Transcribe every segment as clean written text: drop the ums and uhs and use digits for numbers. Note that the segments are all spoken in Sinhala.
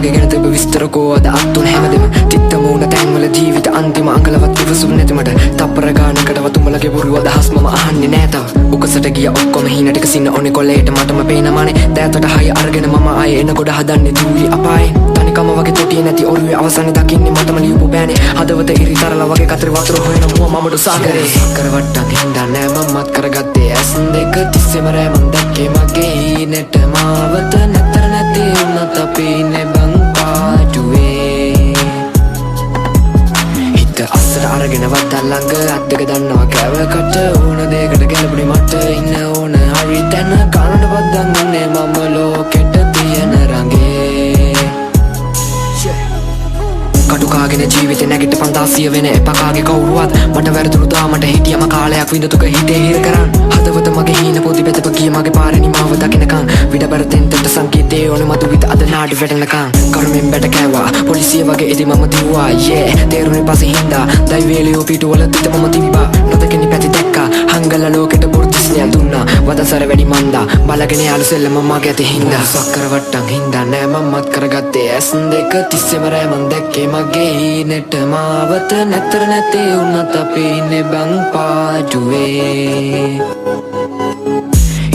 මගේ ගැන තිබ විස්තර කෝවද අත්තුන හැමදෙම තිත්ත මූණ තැන්වල ජීවිත අන්තිම අංගලවත් ඉවසුම් නැති මට තප්පර ගානකටවත් උඹලගේ බොරු අදහස් මම අහන්නේ නෑ තව උකසට ගිය ඔක්කොම හීන ටික සින්න ඕනේ කොල්ලේට මටම පේනමානේ දෑතට හය අරගෙන මම ආයේ එන ගොඩ හදන්නේ දූලි අපායේ තනිකම වගේ තොටිය නැති ඔරුවේ අවසානේ දකින්නේ මටම ලියපු බෑනේ හදවත ඉරිතරලා වගේ කතර වතුර හොයන මුව මමඩු සාගරේ සක්කර වට්ටක් හින්දා නෑ මමත් කරගත්තේ ඇස් දෙක තිස්සෙම රෑමන් දැක්කේ මගේ හීනෙට මාවත නැතර නැති වුණත් අපි ඉන්නේ බං පාඩුවේ හිත අස්සට අරගෙන වත්තල් ළඟ අත් දෙක දන්නවා කැවකට ඕන දෙයකට ගැලපුණේ මට ඉන්න ඕන හරි තැන කනට බද්දන්නේ මම ලෝකෙට තියෙන රඟේ කටුකාගෙන ජීවිතේ නැගිට 500 වෙන එපකාගේ කවුරුවත් මට වැරදුණු දාමට හිටියම කාලයක් විඳතුක හිතේ හිර කරන් හදවත මගේ හීන පොදි බෙදප ගිය මගේ පාරේ නිමාව දකින්නකන් විඩබරතෙන් තෙන්ට සංකීතේ ඕනේ මතු විත අද නාඩි වැටෙනකන් කරුමෙන් බැට කෑවා පොලිසිය වගේ ඉදි මම දිව්වා තේරුනේ පස්සේ හින්දා දයි වේලියෝ පිටුවල තිත මම තිබ්බා නොදකිනි පැති දැක්කා හංගල ලෝකෙට බොර්දිස්නිය දුන්නා වදසර වැඩි මන්දා බලගෙන යාළු සෙල්ලම මගේ ඇති හින්දා සක්කර වට්ටම් හින්දා නෑ මමත් කරගත්තේ ඇස් දෙක තිස්සෙම රෑමන් දැක්කේ මගේ හීනෙට මාවත නැතර නැති වුණත් අපි ඉන්නේ බං පාඩුවේ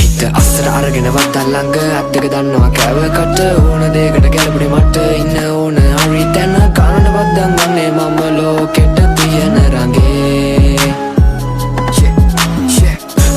හිත අස්සට අරගෙන වත්තල් ළඟ අත් දෙක දන්නවා කැවකට ඕන දෙයකට ගැලපුණේ මට ඉන්න ඕන හරි තැන කනට බද්දන්නේ මම ලෝකෙට තියෙන රඟේ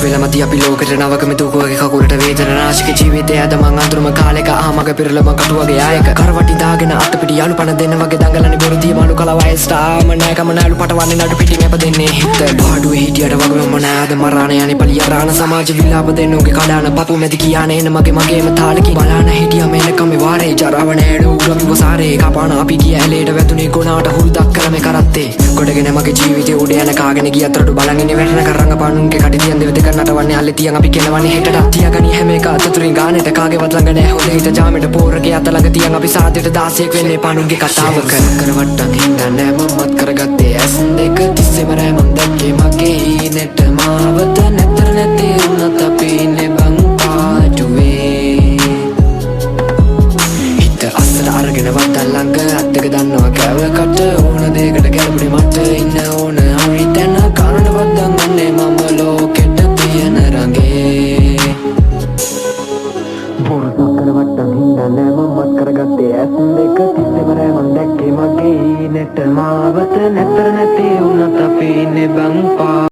වෙලමති අපි ලෝකෙට නවක මෙතුකුවගේ කකුලට වේදන නාශක ජීවිතය අද මං අඳුරම කාලෙක ආමග පිරලම කටුවගේ ආයක කරවටි දාගෙන අත පිටි යාළු පණ දෙන්න වගේ දඟලන්නේ බොරුදිය මාළු කලවයස්ට ආම නෑ කම නෑලු පටවන්නේ නඩු පිටින් අප දෙන්නේ හිත පාඩුවේ හිටියට වගේ මම නෑද මරාන යන්නේ පලියරාන සමාජ විලාප දෙන්න උගේ කඩාන පපු මැදි කියානේ එන මගේම තාලකින් බලාන හිටියම එනකම වාරේ ජරාව නෑඩ උරම් වසාරේ කපාන අපි ගිය ඇලේට වැදුනේ ගොනාට හුරුදක් කරම කරත්තේ ගොඩගෙන මගේ ජීවිතේ උඩ යන කාගෙන ගියත් රඩු බලන් ඉන්නේ වැටෙන කරංග පානුන්ගේ කඩිතියන් දෙව දෙක නටවන්නේ අල්ලේ තියන් අපි කෙලවන්නේ හෙටට තියාගනි හැම එක අතතුරින් ගානට කාගේවත් ළඟ නෑ හොඳ හිත ජාමෙට පෝරගේ අත ළඟ තියන් අපි සාදයට 16ක් වෙන්නේ පානුන්ගේ කතාවක කරවට්ටම් හින්දා නෑ මමත් කරගත්තේ ඇස් දෙක තිස්සෙම රෑමන් දැක්කේ මගේ හීනෙට මාවත නැතර නැති වුණත් අපි ඉන්නේ බං පාඩුවේ හිත අස්සට අරගෙන වත්තල් ළඟ අත් දෙක දන්නවා කැවකට ඕන දෙයකට ගැලපුණේ මට ඉන්න ඕන හරි තැන කනට බද්දන්නේ මම ලෝකෙට තියෙන රඟේ බොරුසක්කර වට්ටම් හින්දා නෑ මමත් කරගත්තේ ඇස් දෙක තිස්සෙම රෑමන් දැක්කේ මගේ හීනෙට මාවත නැතර නැති වුණත් අපි ඉන්නේ බං පා